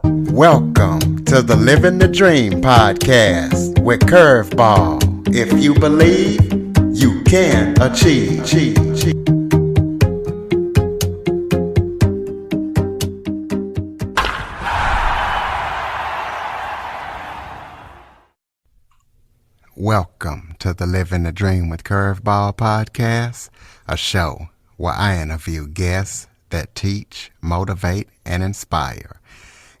Welcome to the Living the Dream podcast with Curveball. If you believe, you can achieve. Welcome to the Living the Dream with Curveball podcast, a show where I interview guests that teach, motivate, and inspire.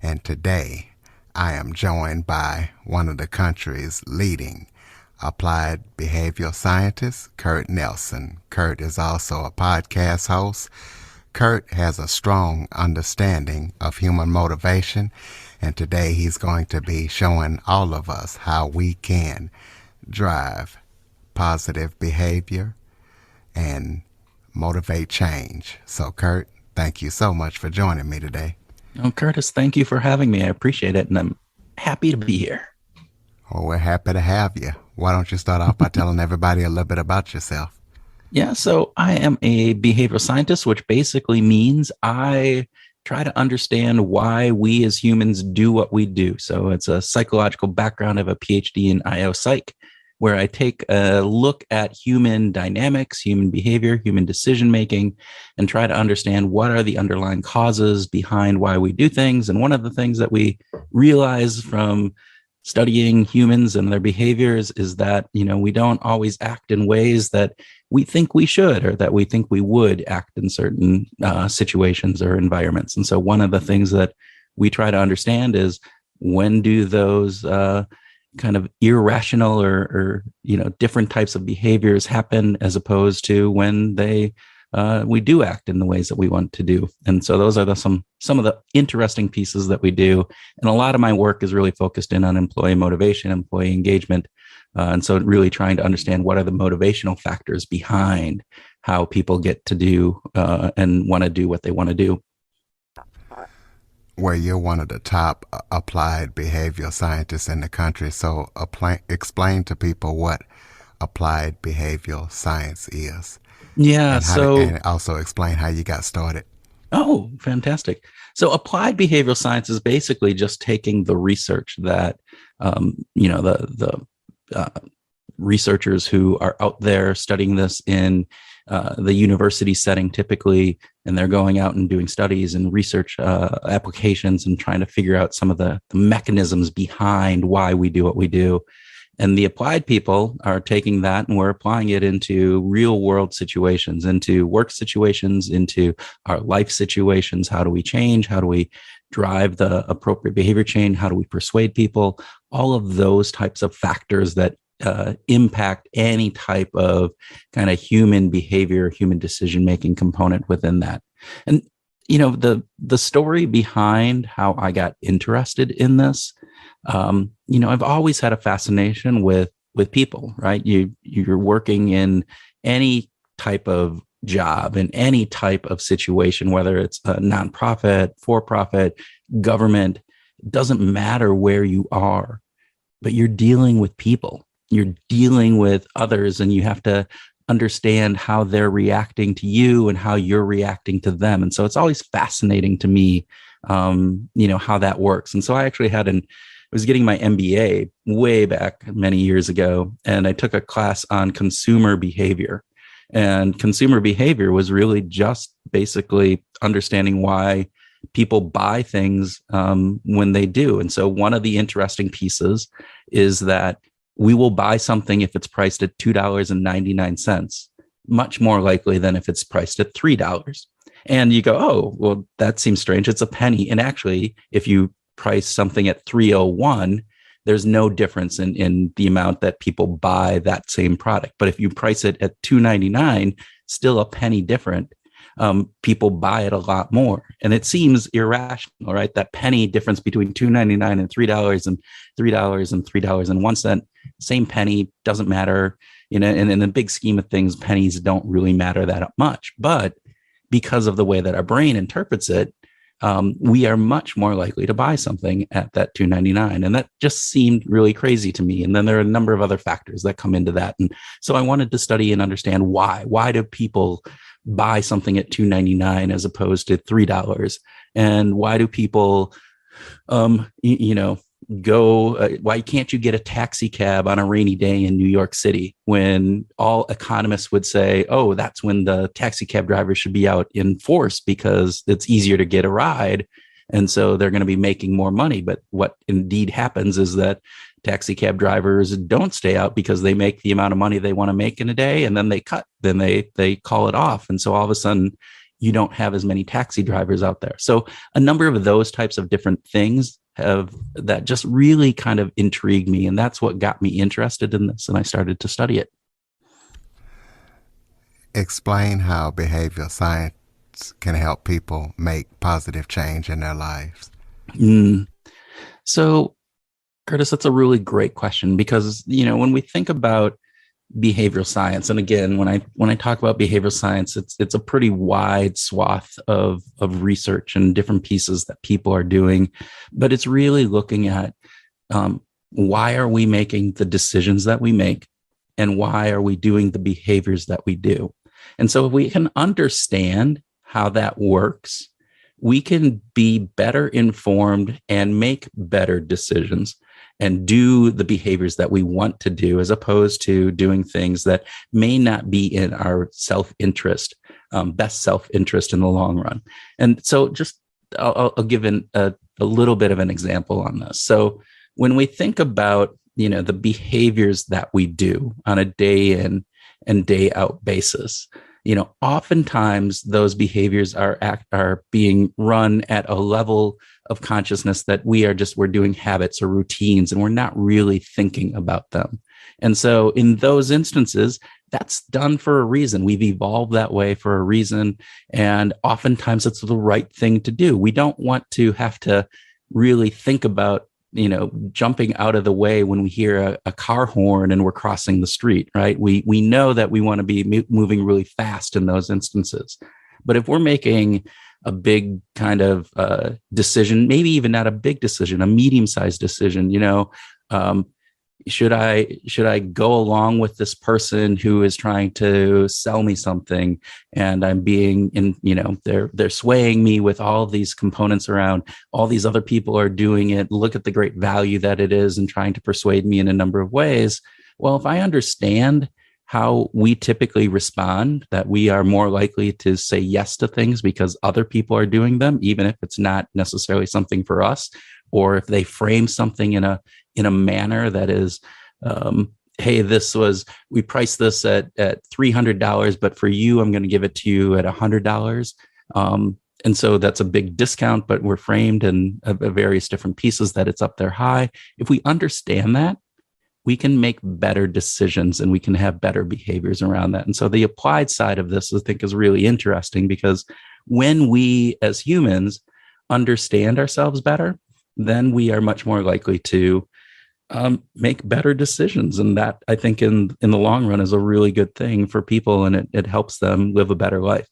And today, I am joined by one of the country's leading applied behavioral scientists, Kurt Nelson. Kurt is also a podcast host. Kurt has a strong understanding of human motivation, and today he's going to be showing all of us how we can drive positive behavior and motivate change. So, Kurt, thank you so much for joining me today. Oh, Curtis, thank you for having me. I appreciate it, and I'm happy to be here. Well, we're happy to have you. Why don't you start off by telling everybody a little bit about yourself? Yeah, so I am a behavioral scientist, which basically means I try to understand why we as humans do what we do. So it's a psychological background. I have a PhD in IO Psych, where I take a look at human dynamics, human behavior, human decision-making, and try to understand what are the underlying causes behind why we do things. And one of the things that we realize from studying humans and their behaviors is that, we don't always act in ways that we think we should or that we think we would act in certain situations or environments. And so one of the things that we try to understand is, when do those kind of irrational or different types of behaviors happen, as opposed to when we do act in the ways that we want to do. And so those are some of the interesting pieces that we do. And a lot of my work is really focused in on employee motivation, employee engagement. And so really trying to understand what are the motivational factors behind how people get to do and want to do what they want to do. Well, you're one of the top applied behavioral scientists in the country. So explain to people what applied behavioral science is. Yeah. And also explain how you got started. Oh, fantastic. So applied behavioral science is basically just taking the research that, the researchers who are out there studying this in the university setting typically, and they're going out and doing studies and research applications and trying to figure out some of the mechanisms behind why we do what we do. And the applied people are taking that and we're applying it into real world situations, into work situations, into our life situations. How do we change? How do we drive the appropriate behavior change? How do we persuade people? All of those types of factors that impact any type of kind of human behavior, human decision-making component within that. And, the story behind how I got interested in this, I've always had a fascination with people, right? You're working in any type of job, in any type of situation, whether it's a nonprofit, for-profit, government, it doesn't matter where you are, but you're dealing with people. You're dealing with others, and you have to understand how they're reacting to you and how you're reacting to them. And so it's always fascinating to me, how that works. And so I actually I was getting my MBA way back many years ago, and I took a class on consumer behavior. And consumer behavior was really just basically understanding why people buy things when they do. And so one of the interesting pieces is that we will buy something if it's priced at $2.99, much more likely than if it's priced at $3. And you go, oh, well, that seems strange. It's a penny. And actually, if you price something at $3.01, there's no difference in the amount that people buy that same product. But if you price it at $2.99, still a penny different. People buy it a lot more. And it seems irrational, right? That penny difference between $2.99 and $3 and $3 and $3.01, same penny, doesn't matter. And in the big scheme of things, pennies don't really matter that much. But because of the way that our brain interprets it, we are much more likely to buy something at that $2.99. And that just seemed really crazy to me. And then there are a number of other factors that come into that. And so I wanted to study and understand why. Why do people buy something at $2.99 as opposed to $3? And why do people You know, go, why can't you get a taxi cab on a rainy day in New York City, when all economists would say, oh, that's when the taxi cab driver should be out in force because it's easier to get a ride. And so they're going to be making more money. But what indeed happens is that taxi cab drivers don't stay out because they make the amount of money they want to make in a day, and then they cut, then they call it off. And so all of a sudden you don't have as many taxi drivers out there. So a number of those types of different things have that just really kind of intrigued me. And that's what got me interested in this. And I started to study it. Explain how behavioral science can help people make positive change in their lives. Mm. So, Curtis, that's a really great question, because, you know, when we think about behavioral science, and again, when I talk about behavioral science, it's a pretty wide swath of research and different pieces that people are doing, but it's really looking at why are we making the decisions that we make, and why are we doing the behaviors that we do. And so if we can understand how that works, we can be better informed and make better decisions and do the behaviors that we want to do, as opposed to doing things that may not be in our self-interest, best self-interest in the long run. And so just I'll give a little bit of an example on this. So when we think about, you know, the behaviors that we do on a day in and day out basis, you know, oftentimes those behaviors are being run at a level of consciousness that we're doing habits or routines, and we're not really thinking about them. And so in those instances, that's done for a reason. We've evolved that way for a reason. And oftentimes it's the right thing to do. We don't want to have to really think about, you know, jumping out of the way when we hear a car horn and we're crossing the street, right? We know that we want to be moving really fast in those instances. But if we're making a big kind of decision, maybe even not a big decision, a medium-sized decision, you know, should I go along with this person who is trying to sell me something, and I'm being in, you know, they're swaying me with all of these components around, all these other people are doing it, look at the great value that it is, and trying to persuade me in a number of ways. Well, if I understand how we typically respond, that we are more likely to say yes to things because other people are doing them, even if it's not necessarily something for us, or if they frame something in a manner that is, hey, we priced this at $300, but for you, I'm going to give it to you at $100. And so that's a big discount, but we're framed in various different pieces that it's up there high. If we understand that, we can make better decisions and we can have better behaviors around that. And so the applied side of this, I think, is really interesting, because when we as humans understand ourselves better, then we are much more likely to make better decisions. And that, I think, in the long run is a really good thing for people, and it helps them live a better life.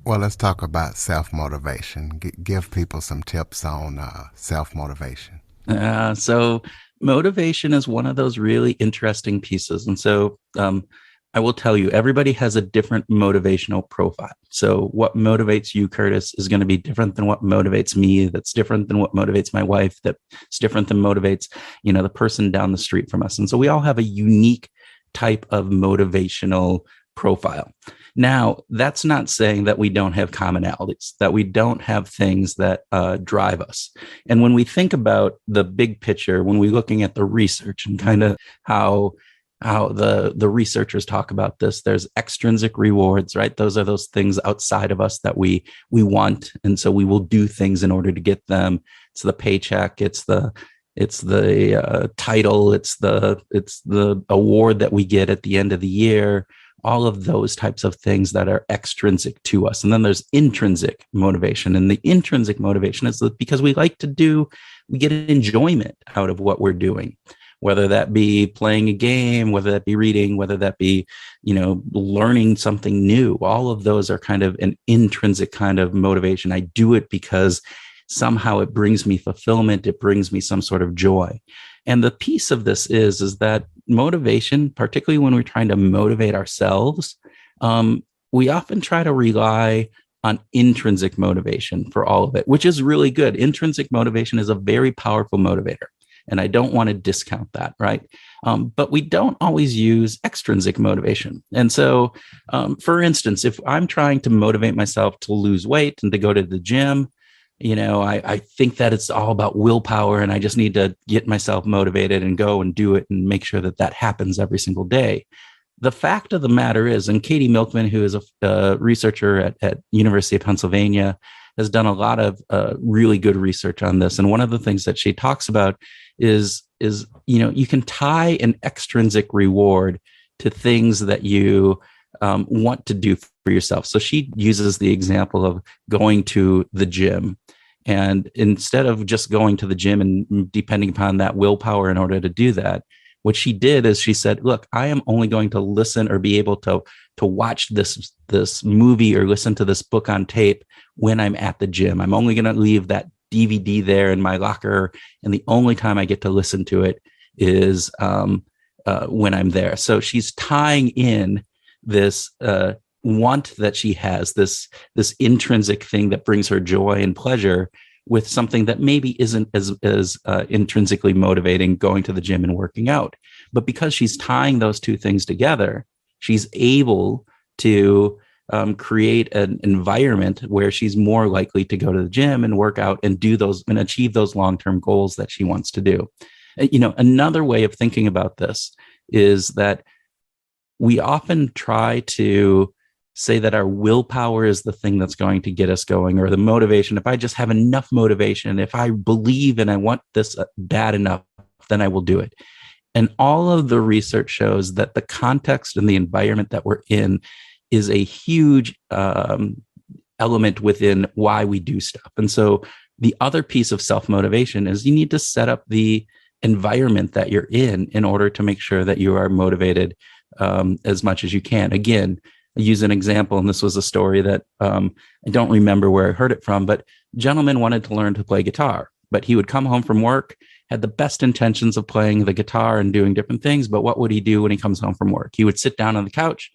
Well, let's talk about self-motivation. Give people some tips on self-motivation. So motivation is one of those really interesting pieces. And so I will tell you, everybody has a different motivational profile. So what motivates you, Curtis, is going to be different than what motivates me. That's different than what motivates my wife. That's different than motivates, you know, the person down the street from us. And so we all have a unique type of motivational profile. Now, that's not saying that we don't have commonalities, that we don't have things that drive us. And when we think about the big picture, when we're looking at the research and kind of how the researchers talk about this, there's extrinsic rewards, right? Those are those things outside of us that we want. And so we will do things in order to get them. It's the paycheck, it's the title, it's the award that we get at the end of the year, all of those types of things that are extrinsic to us. And then there's intrinsic motivation. And the intrinsic motivation is because we get enjoyment out of what we're doing, whether that be playing a game, whether that be reading, whether that be, you know, learning something new. All of those are kind of an intrinsic kind of motivation. I do it because somehow it brings me fulfillment. It brings me some sort of joy. And the piece of this is that motivation, particularly when we're trying to motivate ourselves, we often try to rely on intrinsic motivation for all of it, which is really good. Intrinsic motivation is a very powerful motivator. And I don't want to discount that, right? But we don't always use extrinsic motivation. And so, for instance, if I'm trying to motivate myself to lose weight and to go to the gym, I think that it's all about willpower and I just need to get myself motivated and go and do it and make sure that that happens every single day. The fact of the matter is, and Katie Milkman, who is a researcher at University of Pennsylvania, has done a lot of really good research on this. And one of the things that she talks about is you can tie an extrinsic reward to things that you want to do for yourself. So she uses the example of going to the gym. And instead of just going to the gym and depending upon that willpower in order to do that, what she did is she said, look, I am only going to listen or be able to watch this movie or listen to this book on tape when I'm at the gym. I'm only going to leave that DVD there in my locker. And the only time I get to listen to it is when I'm there. So she's tying in this want that she has, this intrinsic thing that brings her joy and pleasure, with something that maybe isn't as intrinsically motivating, going to the gym and working out. But because she's tying those two things together, she's able to create an environment where she's more likely to go to the gym and work out and do those and achieve those long-term goals that she wants to do. Another way of thinking about this is that we often try to say that our willpower is the thing that's going to get us going, or the motivation. If I just have enough motivation, if I believe and I want this bad enough, then I will do it. And all of the research shows that the context and the environment that we're in is a huge element within why we do stuff. And so the other piece of self-motivation is you need to set up the environment that you're in order to make sure that you are motivated as much as you can. Again, I use an example, and this was a story that I don't remember where I heard it from, but a gentleman wanted to learn to play guitar, but he would come home from work, had the best intentions of playing the guitar and doing different things. But what would he do when he comes home from work? He would sit down on the couch,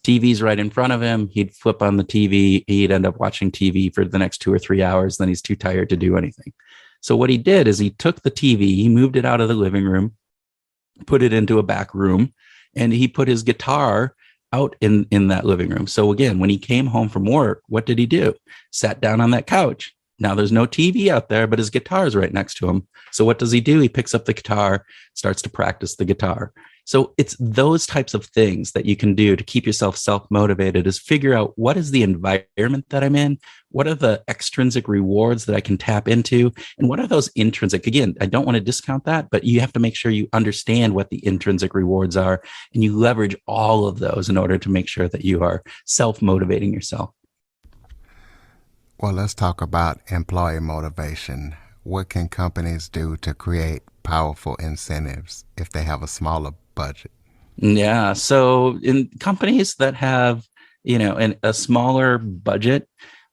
TV's right in front of him. He'd flip on the TV. He'd end up watching TV for the next 2 or 3 hours. Then he's too tired to do anything. So what he did is he took the TV, he moved it out of the living room, put it into a back room, and he put his guitar out in that living room. So again, when he came home from work, what did he do? Sat down on that couch. Now there's no TV out there, but his guitar is right next to him. So what does he do? He picks up the guitar, starts to practice the guitar. So it's those types of things that you can do to keep yourself self-motivated, is figure out what is the environment that I'm in? What are the extrinsic rewards that I can tap into? And what are those intrinsic? Again, I don't want to discount that, but you have to make sure you understand what the intrinsic rewards are, and you leverage all of those in order to make sure that you are self-motivating yourself. Well, let's talk about employee motivation. What can companies do to create powerful incentives if they have a smaller budget? Yeah. So in companies that have, a smaller budget,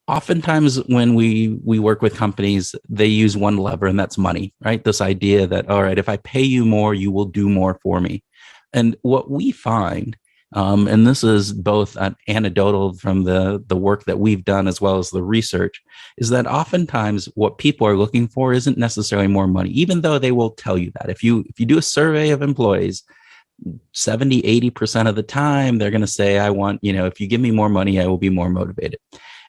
oftentimes when we work with companies, they use one lever, and that's money, right? This idea that, all right, if I pay you more, you will do more for me. And what we find, and this is both an anecdotal from the work that we've done as well as the research, is that oftentimes what people are looking for isn't necessarily more money, even though they will tell you that. If you do a survey of employees, 70-80% of the time, they're going to say, I want, if you give me more money, I will be more motivated.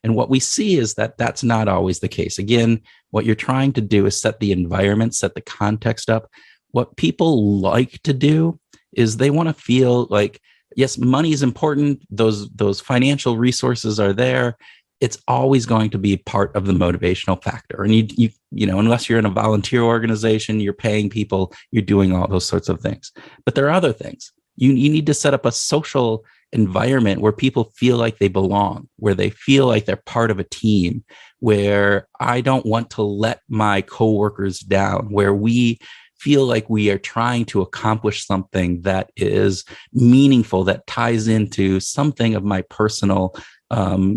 And what we see is that that's not always the case. Again, what you're trying to do is set the environment, set the context up. What people like to do is they want to feel like, yes, money is important. Those financial resources are there. It's always going to be part of the motivational factor. And you unless you're in a volunteer organization, you're paying people, you're doing all those sorts of things. But there are other things. You need to set up a social environment where people feel like they belong, where they feel like they're part of a team, where I don't want to let my coworkers down, where we feel like we are trying to accomplish something that is meaningful, that ties into something of my personal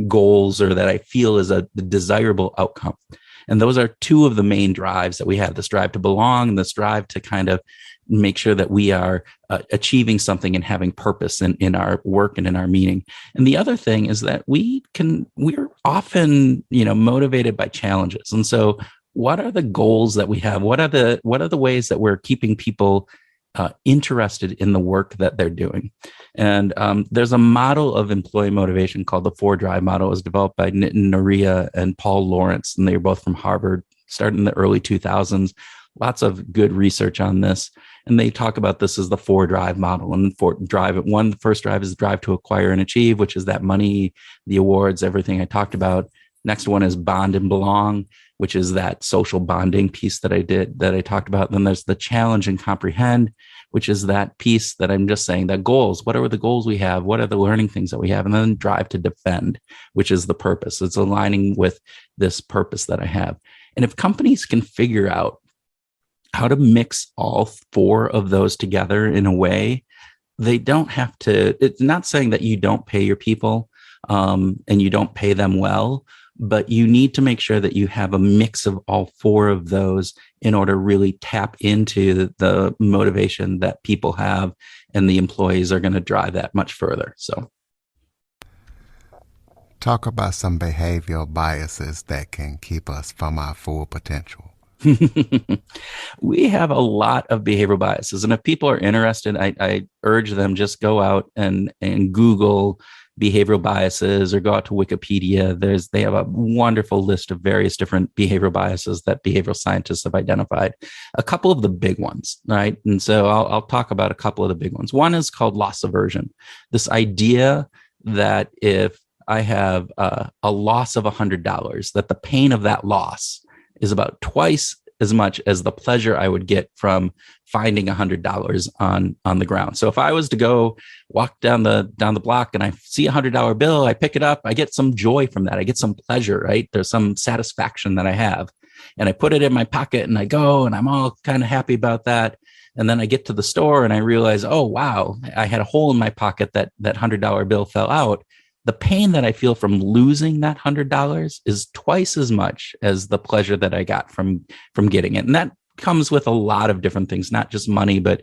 goals, or that I feel is a desirable outcome. And those are two of the main drives that we have: this drive to belong and this drive to kind of make sure that we are achieving something and having purpose in our work and in our meaning. And the other thing is that we're often, motivated by challenges. And so what are the goals that we have? What are the ways that we're keeping people interested in the work that they're doing? And there's a model of employee motivation called the 4 Drive model. It was developed by Nitin Noria and Paul Lawrence, and they were both from Harvard, started in the early 2000s. Lots of good research on this. And they talk about this as the 4 Drive model. And the first drive is the drive to acquire and achieve, which is that money, the awards, everything I talked about. Next one is bond and belong, which is that social bonding piece that I talked about. Then there's the challenge and comprehend, which is that piece that I'm just saying, that goals. What are the goals we have? What are the learning things that we have? And then drive to defend, which is the purpose. It's aligning with this purpose that I have. And if companies can figure out how to mix all 4 of those together in a way, they don't have to, it's not saying that you don't pay your people and you don't pay them well, but you need to make sure that you have a mix of all 4 of those in order to really tap into the motivation that people have, and the employees are going to drive that much further. So, talk about some behavioral biases that can keep us from our full potential. We have a lot of behavioral biases. And if people are interested, I urge them, just go out and Google behavioral biases or go out to Wikipedia. They have a wonderful list of various different behavioral biases that behavioral scientists have identified. A couple of the big ones, right? And so I'll talk about a couple of the big ones. One is called loss aversion. This idea that if I have a loss of $100, that the pain of that loss is about twice as much as the pleasure I would get from finding $100 on the ground. So if I was to go walk down the block and I see $100 bill, I pick it up, I get some joy from that. I get some pleasure, right? There's some satisfaction that I have. And I put it in my pocket and I go and I'm all kind of happy about that. And then I get to the store and I realize, oh, wow, I had a hole in my pocket that $100 bill fell out. The pain that I feel from losing that $100 is twice as much as the pleasure that I got from getting it. And that comes with a lot of different things, not just money, but,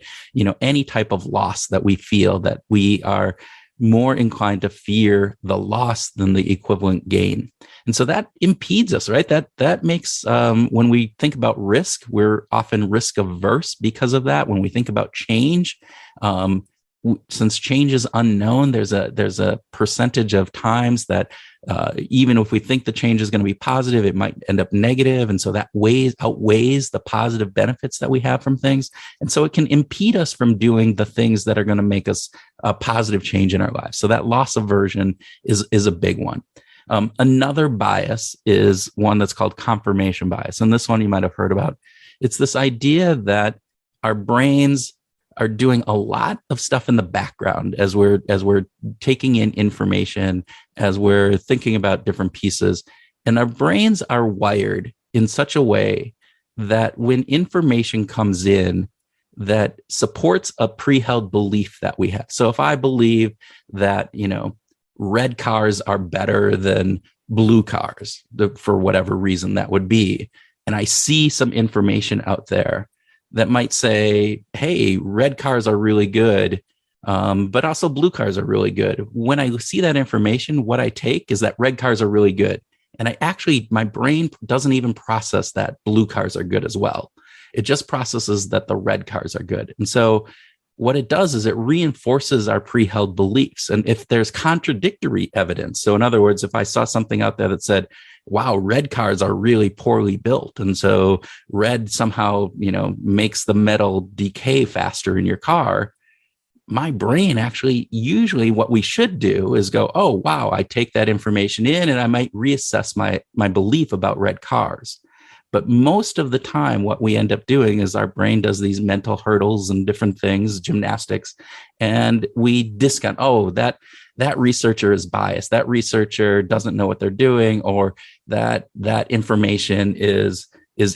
any type of loss that we feel, that we are more inclined to fear the loss than the equivalent gain. And so that impedes us, right? That makes, when we think about risk, we're often risk averse because of that. When we think about change, since change is unknown, there's a percentage of times that even if we think the change is going to be positive, it might end up negative. And so that outweighs the positive benefits that we have from things. And so it can impede us from doing the things that are going to make us a positive change in our lives. So that loss aversion is a big one. Another bias is one that's called confirmation bias. And this one you might have heard about. It's this idea that our brains are doing a lot of stuff in the background as we're taking in information, as we're thinking about different pieces. And our brains are wired in such a way that when information comes in that supports a pre-held belief that we have. So if I believe that, red cars are better than blue cars, for whatever reason that would be, and I see some information out there that might say, hey, red cars are really good, but also blue cars are really good. When I see that information, what I take is that red cars are really good. And my brain doesn't even process that blue cars are good as well. It just processes that the red cars are good. And so what it does is it reinforces our pre-held beliefs. And if there's contradictory evidence, so in other words, if I saw something out there that said, wow, red cars are really poorly built, and so red somehow, makes the metal decay faster in your car, my brain actually, usually what we should do is go, oh, wow, I take that information in and I might reassess my belief about red cars. But most of the time, what we end up doing is our brain does these mental hurdles and different things, gymnastics, and we discount, oh, that researcher is biased. That researcher doesn't know what they're doing, or that information is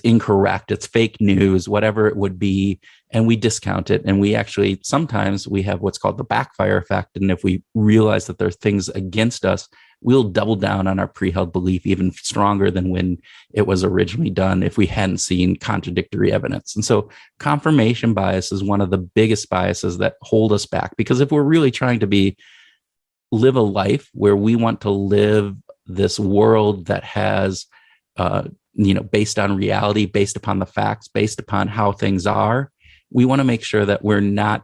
incorrect. It's fake news, whatever it would be. And we discount it. And sometimes we have what's called the backfire effect. And if we realize that there are things against us, we'll double down on our pre-held belief even stronger than when it was originally done if we hadn't seen contradictory evidence. And so confirmation bias is one of the biggest biases that hold us back, because if we're really trying to live a life where we want to live this world that has, based on reality, based upon the facts, based upon how things are, we want to make sure that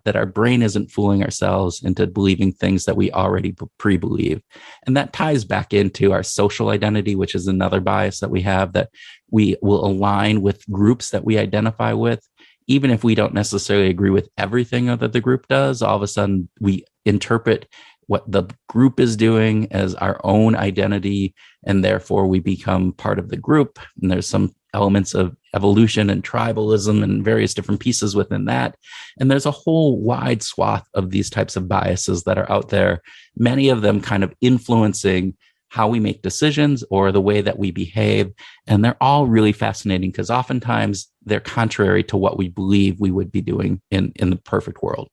that our brain isn't fooling ourselves into believing things that we already pre-believe. And that ties back into our social identity, which is another bias that we have, that we will align with groups that we identify with. Even if we don't necessarily agree with everything that the group does, all of a sudden we interpret what the group is doing as our own identity, and therefore we become part of the group. And there's some elements of evolution and tribalism and various different pieces within that. And there's a whole wide swath of these types of biases that are out there, many of them kind of influencing how we make decisions or the way that we behave. And they're all really fascinating because oftentimes they're contrary to what we believe we would be doing in the perfect world.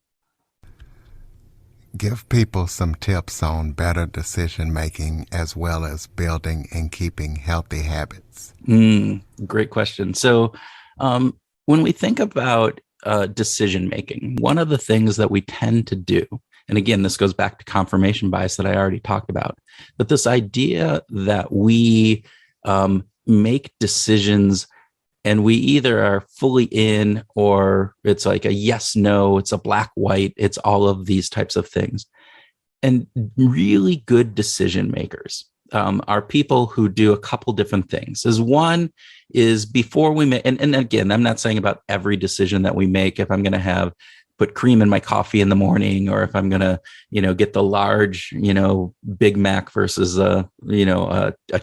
Give people some tips on better decision making as well as building and keeping healthy habits. Great question. So when we think about decision making, one of the things that we tend to do, and again, this goes back to confirmation bias that I already talked about, but this idea that we make decisions and we either are fully in, or it's like a yes, no, it's a black, white, it's all of these types of things. And really good decision makers are people who do a couple different things. One is before we make, and again, I'm not saying about every decision that we make, if I'm going to put cream in my coffee in the morning, or if I'm going to, get the large, Big Mac versus a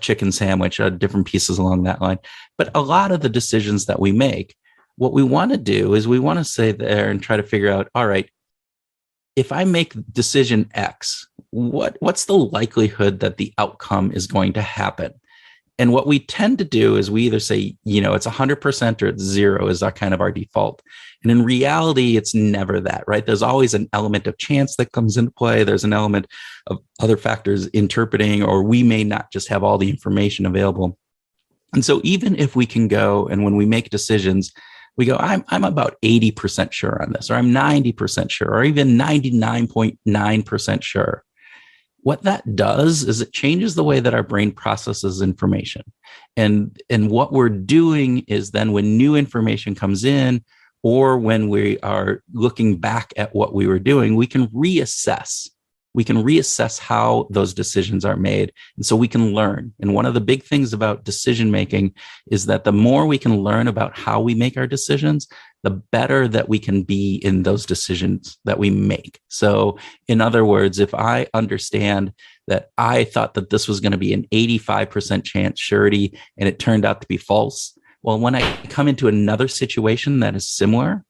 chicken sandwich, different pieces along that line. But a lot of the decisions that we make, what we want to do is we want to sit there and try to figure out, all right, if I make decision X, what's the likelihood that the outcome is going to happen? And what we tend to do is we either say, it's 100% or it's 0 is our kind of our default. And in reality, it's never that, right? There's always an element of chance that comes into play. There's an element of other factors interpreting, or we may not just have all the information available. And so even if we can go, and when we make decisions, we go, I'm about 80% sure on this, or I'm 90% sure, or even 99.9% sure. What that does is it changes the way that our brain processes information. And what we're doing is then when new information comes in, or when we are looking back at what we were doing, we can reassess. We can reassess how those decisions are made. And so we can learn. And one of the big things about decision making is that the more we can learn about how we make our decisions, the better that we can be in those decisions that we make. So in other words, if I understand that I thought that this was going to be an 85% chance surety and it turned out to be false, well, when I come into another situation that is similar,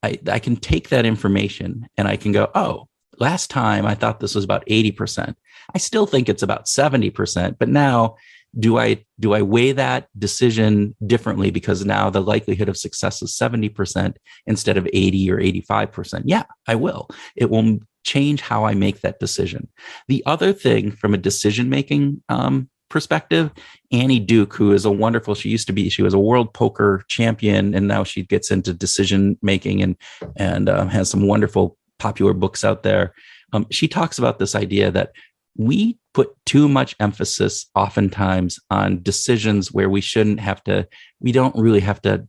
I can take that information and I can go, oh, last time I thought this was about 80%. I still think it's about 70%, but now do I weigh that decision differently because now the likelihood of success is 70% instead of 80 or 85%? Yeah, I will. It will change how I make that decision. The other thing from a decision-making perspective, Annie Duke, who is she was a world poker champion, and now she gets into decision-making and has some wonderful popular books out there. She talks about this idea that we put too much emphasis oftentimes on decisions where we don't really have to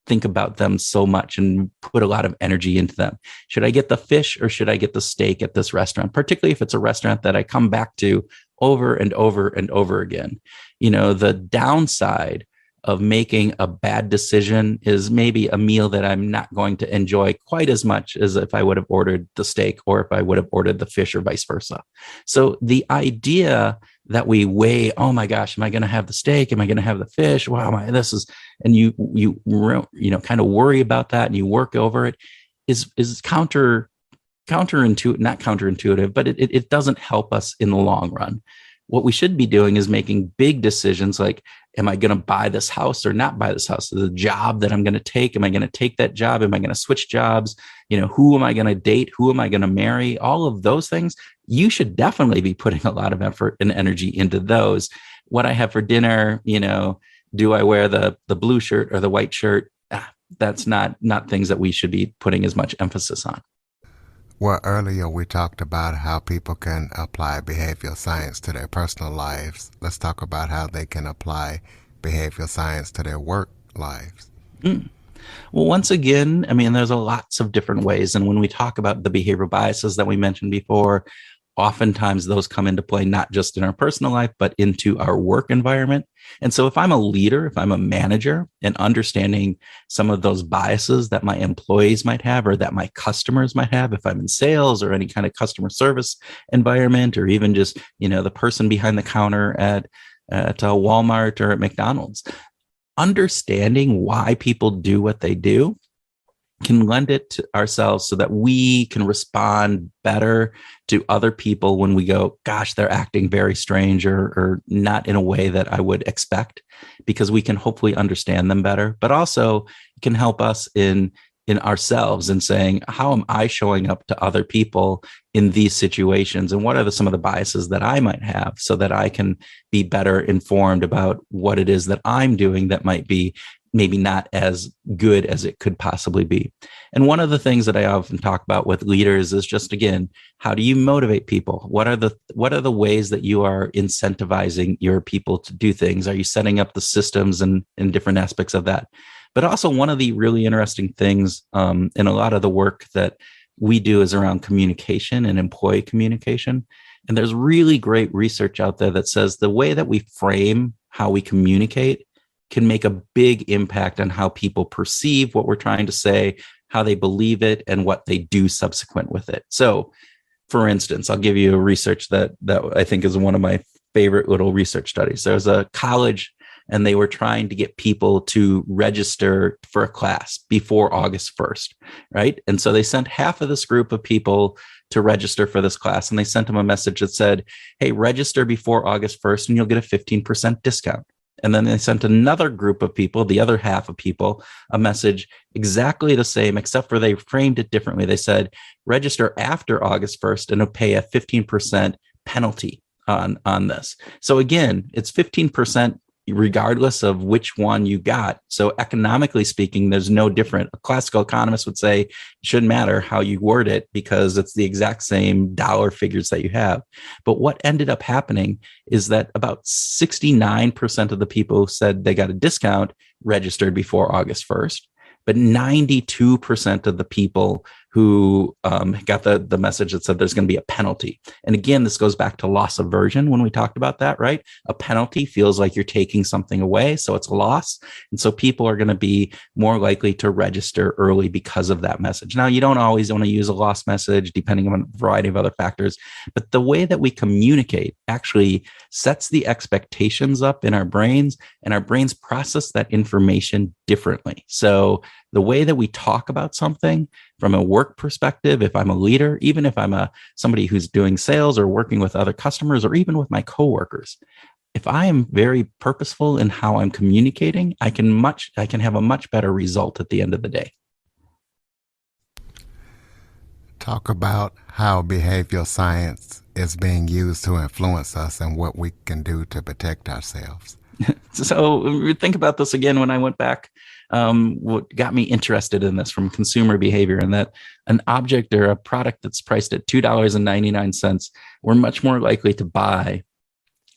think about them so much and put a lot of energy into them. Should I get the fish or should I get the steak at this restaurant? Particularly if it's a restaurant that I come back to over and over and over again. The downside of making a bad decision is maybe a meal that I'm not going to enjoy quite as much as if I would have ordered the steak or if I would have ordered the fish or vice versa. So the idea that we weigh, oh my gosh, am I going to have the steak? Am I going to have the fish? Wow, and you kind of worry about that and you work over it is counterintuitive, not counterintuitive, but it doesn't help us in the long run. What we should be doing is making big decisions like, am I going to buy this house or not buy this house? The job that I'm going to take, am I going to take that job? Am I going to switch jobs? Who am I going to date? Who am I going to marry? All of those things, you should definitely be putting a lot of effort and energy into those. What I have for dinner, do I wear the blue shirt or the white shirt? That's not things that we should be putting as much emphasis on. Well, earlier we talked about how people can apply behavioral science to their personal lives. Let's talk about how they can apply behavioral science to their work lives. Mm. Well, once again, I mean, there's lots of different ways. And when we talk about the behavioral biases that we mentioned before, oftentimes those come into play not just in our personal life, but into our work environment. And so if I'm a leader, if I'm a manager, and understanding some of those biases that my employees might have or that my customers might have, if I'm in sales or any kind of customer service environment, or even just, the person behind the counter at Walmart or at McDonald's, understanding why people do what they do can lend it to ourselves so that we can respond better to other people when we go, gosh, they're acting very strange or not in a way that I would expect, because we can hopefully understand them better. But also it can help us in ourselves and saying, how am I showing up to other people in these situations? And what are some of the biases that I might have, so that I can be better informed about what it is that I'm doing that might be maybe not as good as it could possibly be. And one of the things that I often talk about with leaders is just, again, how do you motivate people? What are the ways that you are incentivizing your people to do things? Are you setting up the systems and different aspects of that? But also, one of the really interesting things in a lot of the work that we do is around communication and employee communication. And there's really great research out there that says the way that we frame how we communicate can make a big impact on how people perceive what we're trying to say, how they believe it, and what they do subsequent with it. So, for instance, I'll give you a research that I think is one of my favorite little research studies. There's a college, and they were trying to get people to register for a class before August 1st, right? And so they sent half of this group of people to register for this class, and they sent them a message that said, hey, register before August 1st, and you'll get a 15% discount. And then they sent another group of people, the other half of people, a message exactly the same, except for they framed it differently. They said, register after August 1st and pay a 15% penalty on this. So again, it's 15% regardless of which one you got. So economically speaking, there's no different. A classical economist would say it shouldn't matter how you word it because it's the exact same dollar figures that you have. But what ended up happening is that about 69% of the people who said they got a discount registered before August 1st. But 92% of the people who got the message that said there's going to be a penalty. And again, this goes back to loss aversion when we talked about that, right? A penalty feels like you're taking something away, so it's a loss. And so people are going to be more likely to register early because of that message. Now, you don't always want to use a loss message depending on a variety of other factors, but the way that we communicate actually sets the expectations up in our brains, and our brains process that information differently. So the way that we talk about something from a work perspective, if I'm a leader, even if I'm somebody who's doing sales or working with other customers or even with my coworkers, if I am very purposeful in how I'm communicating, I can have a much better result at the end of the day. Talk about how behavioral science is being used to influence us and what we can do to protect ourselves. So think about this again. When I went back, what got me interested in this from consumer behavior, and that an object or a product that's priced at $2.99, we're much more likely to buy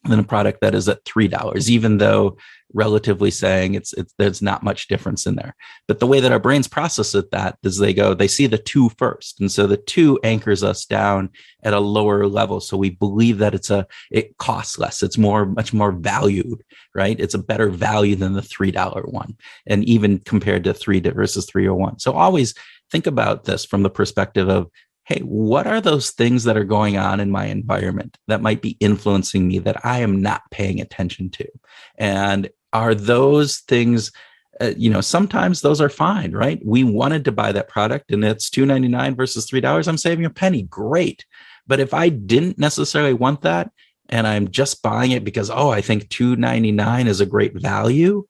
than a product that is at $3, even though relatively saying there's not much difference in there. But the way that our brains process that is they see the two first. And so the two anchors us down at a lower level. So we believe that it costs less. It's much more valued, right? It's a better value than the $3 one. And even compared to $3 versus $3.01. So always think about this from the perspective of, hey, what are those things that are going on in my environment that might be influencing me that I am not paying attention to? And are those things, sometimes those are fine, right? We wanted to buy that product and it's $2.99 versus $3. I'm saving a penny. Great. But if I didn't necessarily want that, and I'm just buying it because, oh, I think $2.99 is a great value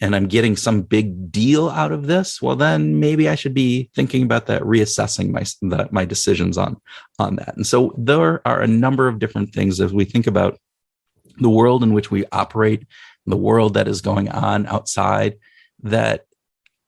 and I'm getting some big deal out of this, well, then maybe I should be thinking about that, reassessing my decisions on that. And so there are a number of different things as we think about the world in which we operate, the world that is going on outside, that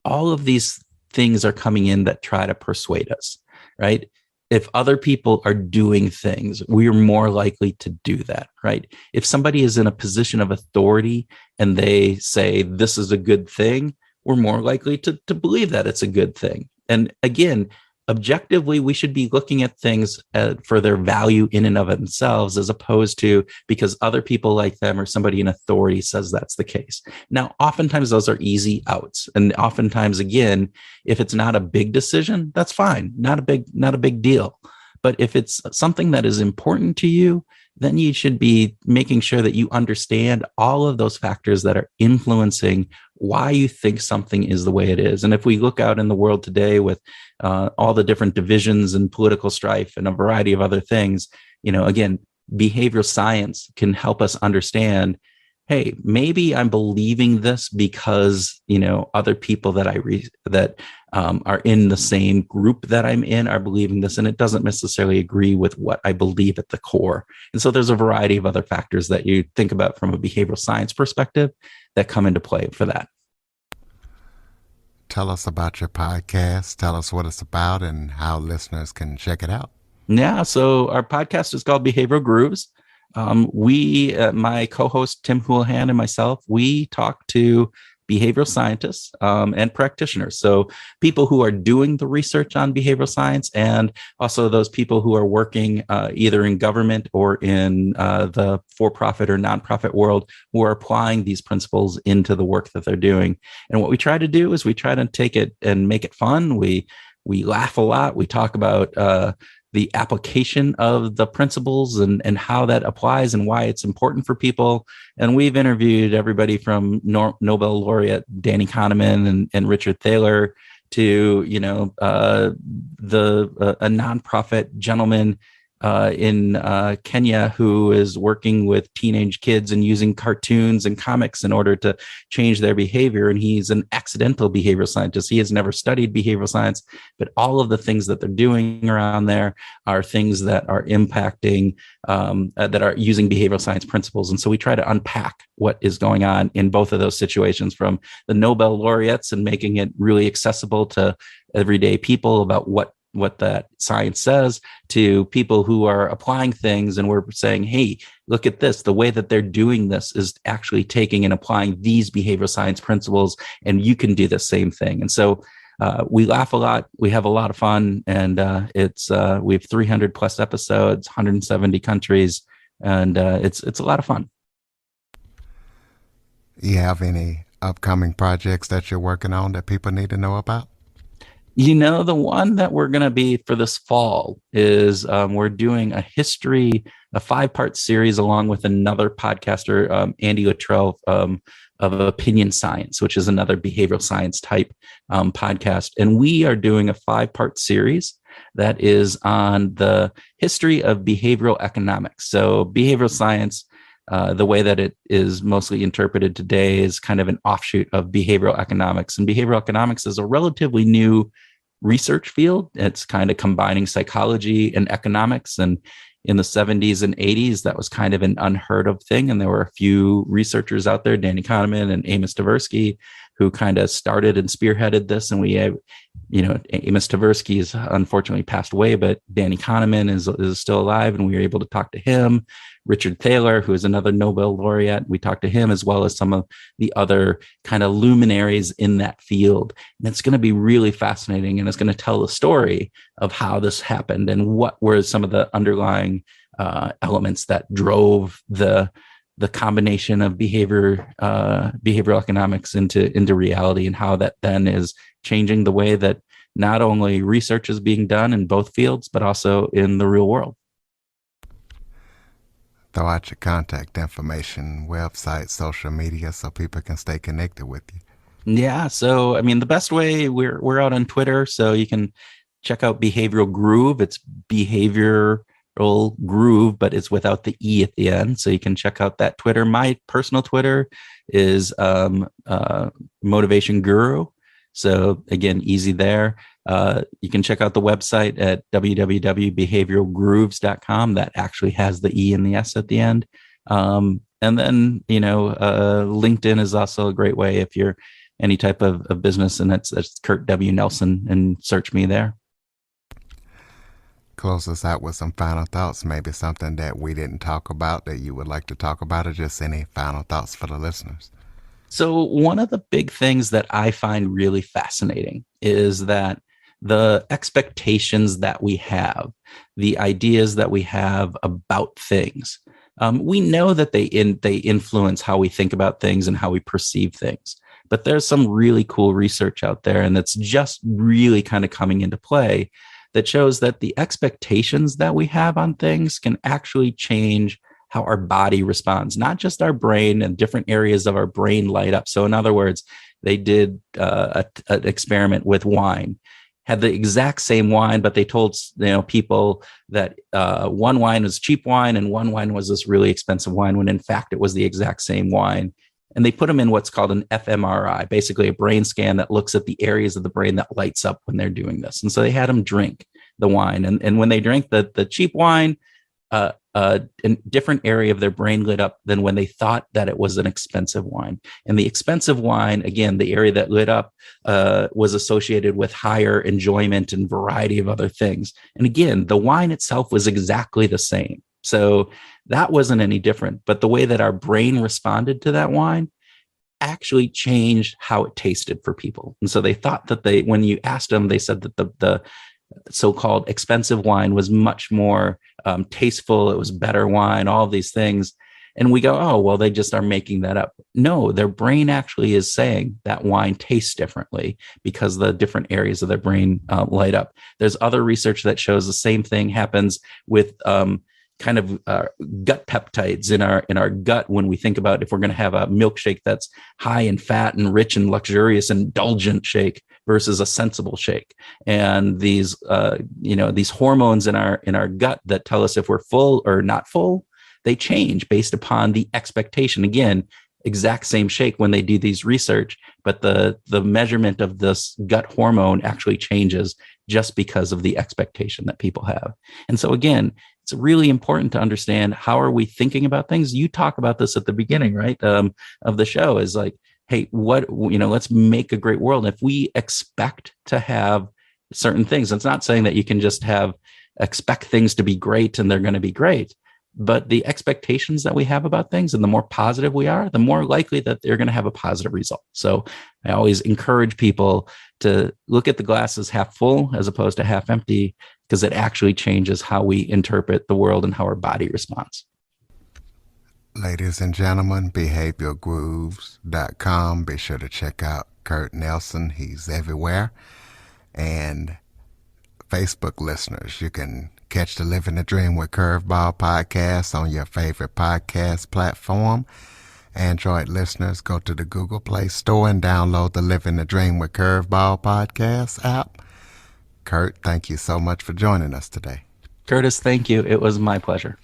all of these things are coming in that try to persuade us, right? If other people are doing things, we're more likely to do that, right? If somebody is in a position of authority and they say this is a good thing, we're more likely to believe that it's a good thing. And again, objectively, we should be looking at things for their value in and of themselves, as opposed to because other people like them or somebody in authority says that's the case. Now, oftentimes those are easy outs. And oftentimes, again, if it's not a big decision, that's fine. Not a big deal. But if it's something that is important to you, then you should be making sure that you understand all of those factors that are influencing why you think something is the way it is. And if we look out in the world today with all the different divisions and political strife and a variety of other things, again, behavioral science can help us understand, hey, maybe I'm believing this because, other people that are in the same group that I'm in are believing this, and it doesn't necessarily agree with what I believe at the core. And so there's a variety of other factors that you think about from a behavioral science perspective that come into play for that. Tell us about your podcast. Tell us what it's about and how listeners can check it out. Yeah, so our podcast is called Behavioral Grooves. My co-host Tim Houlihan and myself, we talk to behavioral scientists and practitioners. So people who are doing the research on behavioral science, and also those people who are working either in government or in the for-profit or nonprofit world, who are applying these principles into the work that they're doing. And what we try to do is we try to take it and make it fun. We laugh a lot. We talk about the application of the principles and how that applies and why it's important for people. And we've interviewed everybody from Nobel laureate Danny Kahneman and Richard Thaler to, a nonprofit gentleman in Kenya who is working with teenage kids and using cartoons and comics in order to change their behavior. And he's an accidental behavioral scientist. He has never studied behavioral science, but all of the things that they're doing around there are things that are impacting, that are using behavioral science principles. And so we try to unpack what is going on in both of those situations, from the Nobel laureates and making it really accessible to everyday people about what that science says, to people who are applying things and we're saying, hey, look at this. The way that they're doing this is actually taking and applying these behavioral science principles, and you can do the same thing. And so we laugh a lot. We have a lot of fun, and we have 300 plus episodes, 170 countries, and it's a lot of fun. You have any upcoming projects that you're working on that people need to know about? The one that we're going to be for this fall is we're doing a 5-part series along with another podcaster, Andy Luttrell, of Opinion Science, which is another behavioral science type podcast. And we are doing a 5-part series that is on the history of behavioral economics. So behavioral science, the way that it is mostly interpreted today, is kind of an offshoot of behavioral economics. And behavioral economics is a relatively new research field. It's kind of combining psychology and economics. And in the 70s and 80s, that was kind of an unheard of thing. And there were a few researchers out there, Danny Kahneman and Amos Tversky, who kind of started and spearheaded this. And we have, Amos Tversky has unfortunately passed away, but Danny Kahneman is still alive, and we were able to talk to him. Richard Thaler, who is another Nobel laureate, we talked to him, as well as some of the other kind of luminaries in that field. And it's going to be really fascinating, and it's going to tell the story of how this happened and what were some of the underlying elements that drove the combination of behavioral economics into reality, and how that then is changing the way that not only research is being done in both fields, but also in the real world. Throw out your contact information, website, social media, so people can stay connected with you. Yeah. So, the best way, we're out on Twitter, so you can check out Behavioral Groove. It's behavior behavioral groove, but it's without the E at the end. So you can check out that Twitter. My personal Twitter is Motivation Guru. So again, easy there. You can check out the website at www.behavioralgrooves.com. That actually has the E and the S at the end. And then, LinkedIn is also a great way if you're any type of business, and that's Kurt W. Nelson, and search me there. Close us out with some final thoughts, maybe something that we didn't talk about that you would like to talk about, or just any final thoughts for the listeners. So one of the big things that I find really fascinating is that the expectations that we have, the ideas that we have about things, we know that they influence how we think about things and how we perceive things. But there's some really cool research out there, and that's just really kind of coming into play, that shows that the expectations that we have on things can actually change how our body responds, not just our brain, and different areas of our brain light up. So in other words, they did an experiment with wine, had the exact same wine, but they told people that one wine was cheap wine and one wine was this really expensive wine, when in fact it was the exact same wine. And they put them in what's called an fMRI, basically a brain scan that looks at the areas of the brain that lights up when they're doing this. And so they had them drink the wine. And when they drank the cheap wine, a different area of their brain lit up than when they thought that it was an expensive wine. And the expensive wine, again, the area that lit up was associated with higher enjoyment and variety of other things. And again, the wine itself was exactly the same. So that wasn't any different. But the way that our brain responded to that wine actually changed how it tasted for people. And so they thought that when you asked them, they said that the so-called expensive wine was much more tasteful. It was better wine, all of these things. And we go, oh, well, they just are making that up. No, their brain actually is saying that wine tastes differently because the different areas of their brain light up. There's other research that shows the same thing happens with kind of gut peptides in our gut when we think about if we're going to have a milkshake that's high in fat and rich and luxurious, indulgent shake versus a sensible shake. And these these hormones in our gut that tell us if we're full or not full, they change based upon the expectation. Again, exact same shake when they do these research, but the measurement of this gut hormone actually changes just because of the expectation that people have. And so again, it's really important to understand, how are we thinking about things? You talk about this at the beginning, right? Of the show, is like, hey, let's make a great world. If we expect to have certain things, it's not saying that you can just expect things to be great and they're going to be great. But the expectations that we have about things, and the more positive we are, the more likely that they're going to have a positive result. So I always encourage people to look at the glass as half full as opposed to half empty, because it actually changes how we interpret the world and how our body responds. Ladies and gentlemen, behavioralgrooves.com. Be sure to check out Kurt Nelson. He's everywhere. And Facebook listeners, you can catch the Living the Dream with Curveball podcast on your favorite podcast platform. Android listeners, go to the Google Play Store and download the Living the Dream with Curveball podcast app. Kurt, thank you so much for joining us today. Curtis, thank you. It was my pleasure.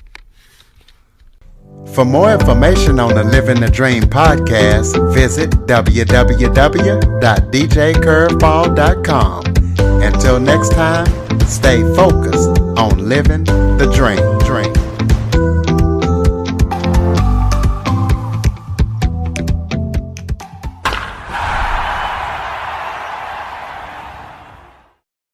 For more information on the Living the Dream podcast, visit www.djcurveball.com. Until next time, stay focused on living the dream.